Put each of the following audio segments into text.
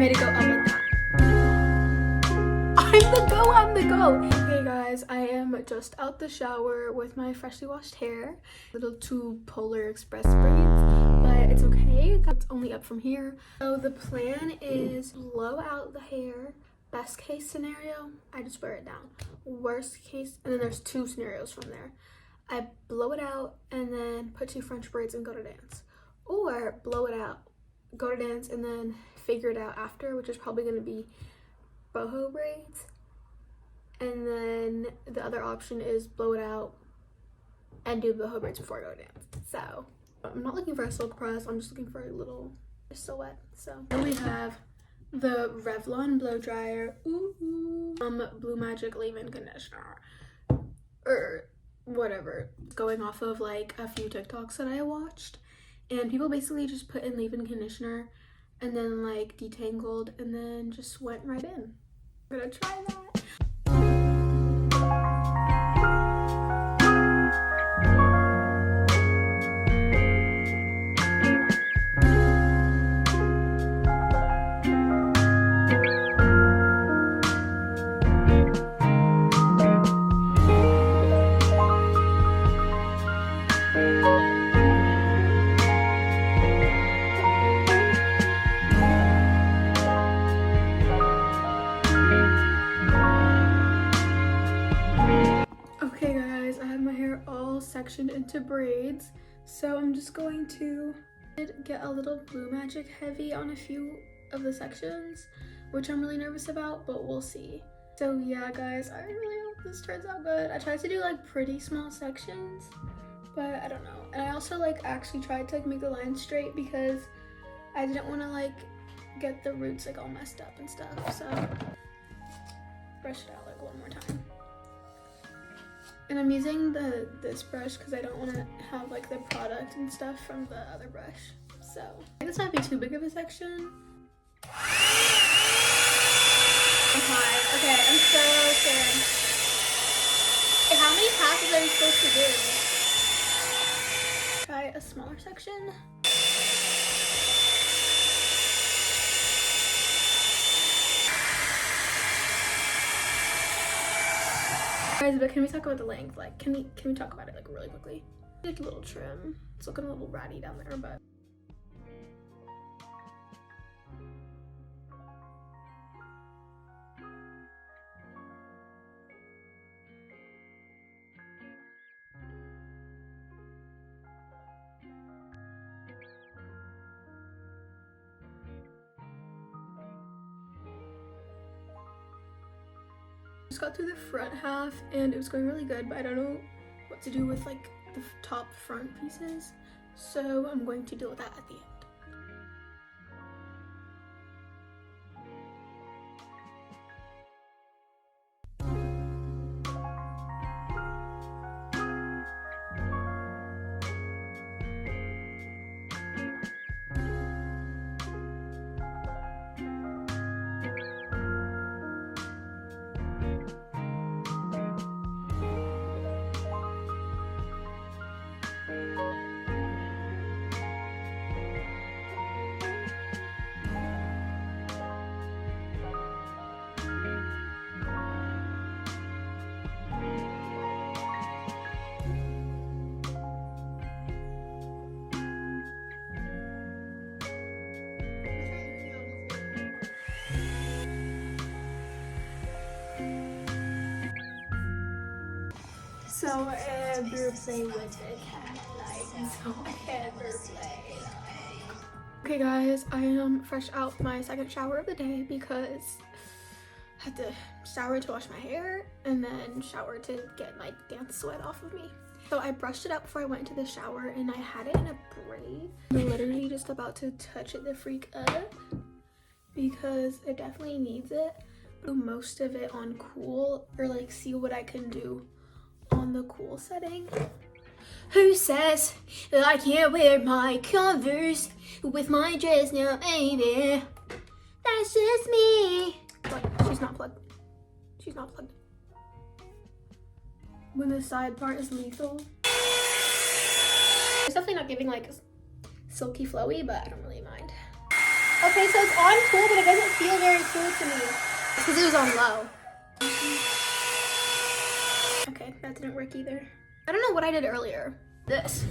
made it go up like that. I'm the go. Hey guys, I am just out the shower with my freshly washed hair. Little two Polar Express braids, but it's okay. That's only up from here. So the plan is blow out the hair. Best case scenario, I just wear it down. Worst case, and then there's two scenarios from there. I blow it out and then put two French braids and go to dance. Or blow it out, go to dance, and then figure it out after, which is probably going to be boho braids. And then the other option is blow it out and do boho braids before I go to dance. So I'm not looking for a silk press, I'm just looking for a little silhouette. So then we have the Revlon blow dryer, Blue Magic leave-in conditioner, or whatever, going off of like a few TikToks that I watched, and people basically just put in leave-in conditioner and then like detangled and then just went right in. I'm gonna try that. Okay guys, I have my hair all sectioned into braids, so I'm just going to get a little Blue Magic heavy on a few of the sections, which I'm really nervous about, but we'll see. So yeah guys, I really hope this turns out good. I tried to do like pretty small sections, but I don't know. And I also like actually tried to like make the lines straight because I didn't want to like get the roots like all messed up and stuff. So brush it out like one more time. And I'm using this brush because I don't want to have like the product and stuff from the other brush. So I think this might be too big of a section. Okay, I'm so scared. Okay, how many passes are you supposed to do? Try a smaller section. Guys, but can we talk about the length? Like, can we talk about it like really quickly? Like a little trim. It's looking a little ratty down there, but just got through the front half and it was going really good, but I don't know what to do with like the top front pieces, so I'm going to deal with that at the end. So ever play with the cat like so ever play. Okay guys, I am fresh out my second shower of the day because I had to shower to wash my hair and then shower to get my dance sweat off of me. So I brushed it up before I went into the shower and I had it in a braid. I'm literally just about to touch it the freak up because it definitely needs it. Do most of it on cool, or like see what I can do on the cool setting. Who says that I can't wear my Converse with my dress now, baby? That's just me. But she's not plugged. She's not plugged. When the side part is lethal. It's definitely not giving like silky flowy, but I don't really mind. Okay, so it's on cool, but it doesn't feel very cool to me. Because it was on low. Okay, that didn't work either. I don't know what I did earlier. This.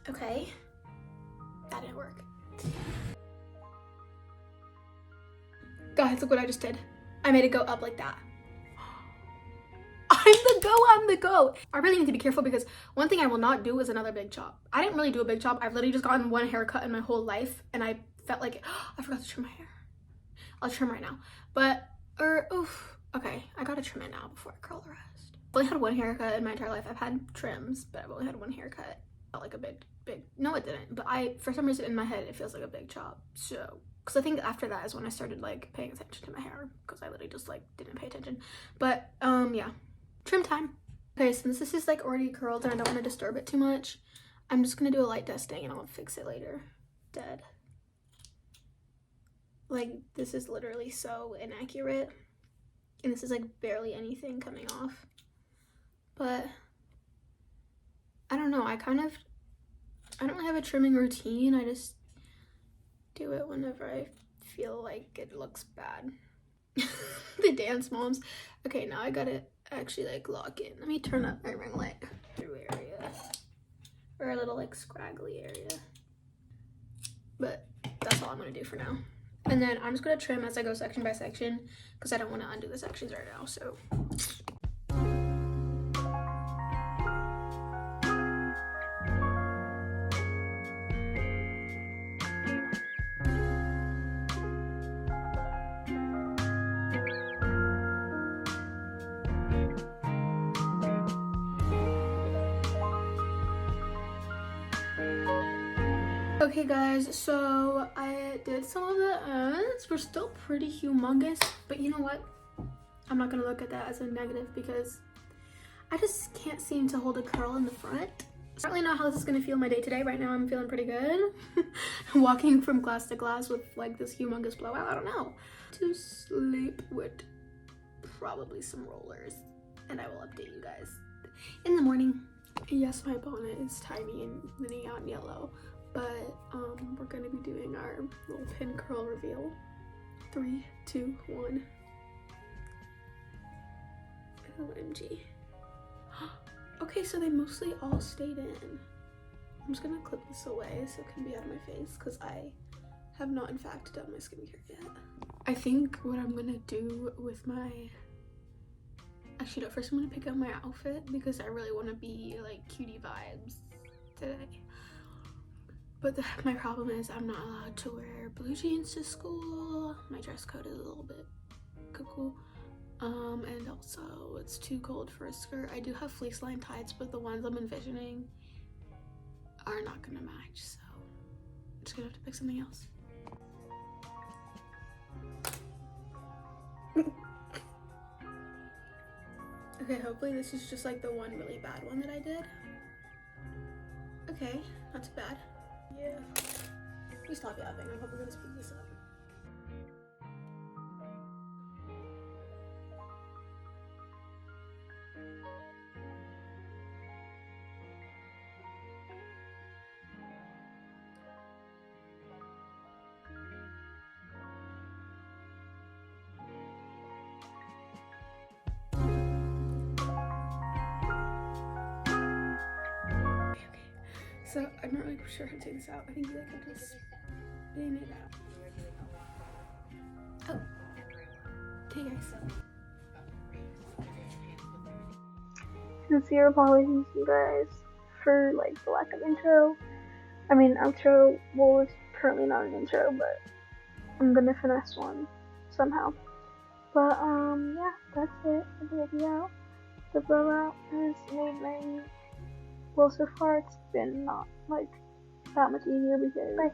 Okay. That didn't work. Guys, look what I just did. I made it go up like that. I'm the goat. I really need to be careful because one thing I will not do is another big chop. I didn't really do a big chop. I've literally just gotten one haircut in my whole life and I felt like, I forgot to trim my hair. I'll trim right now. But, oof. Okay, I gotta trim it now before I curl the rest. I've only had one haircut in my entire life. I've had trims, but I've only had one haircut. Felt like a big, no it didn't. But for some reason in my head, it feels like a big chop. So, because I think after that is when I started like paying attention to my hair because I literally just like didn't pay attention. But, yeah. Trim time. Okay, since this is like already curled and I don't want to disturb it too much, I'm just gonna do a light dusting and I'll fix it later. Dead. Like, this is literally so inaccurate. And this is like barely anything coming off. But, I don't know, I don't really have a trimming routine. I just do it whenever I feel like it looks bad. The dance moms. Okay, now I gotta actually like lock in. Let me turn up my ring light through area or a little like scraggly area, but that's all I'm gonna do for now. And then I'm just gonna trim as I go section by section because I don't want to undo the sections right now. So okay guys, so I did some of the ends. We're still pretty humongous, but you know what? I'm not gonna look at that as a negative because I just can't seem to hold a curl in the front. Certainly not how this is gonna feel my day today. Right now I'm feeling pretty good. Walking from glass to glass with like this humongous blowout, I don't know. To sleep with probably some rollers, and I will update you guys in the morning. Yes, my bonnet is tiny and the neon yellow. But we're gonna be doing our little pin curl reveal. 3, 2, 1. OMG. Okay, so they mostly all stayed in. I'm just gonna clip this away so it can be out of my face because I have not in fact done my skincare yet. I think what I'm gonna do with my, actually no, first I'm gonna pick out my outfit because I really wanna be like cutie vibes today. But my problem is I'm not allowed to wear blue jeans to school. My dress code is a little bit cuckoo. And also it's too cold for a skirt. I do have fleece line tights, but the ones I'm envisioning are not gonna match, so I'm just gonna have to pick something else. Okay, hopefully this is just like the one really bad one that I did. Okay, not too bad. Yeah. Please stop yapping. I'm probably gonna speed this up. So I'm not really sure how to take this out. I think you like have to spin it out. Oh. Okay guys. Sincere apologies you guys for like the lack of intro. I mean outro, well it's currently not an intro, but I'm gonna finesse one somehow. But yeah, that's it for the video. The blowout has made my, well so far it's been not like that much easier because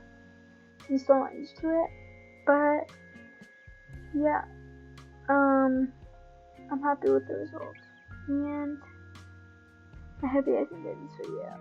I'm still not used to it. But yeah, I'm happy with the results and I hope you guys enjoyed this video.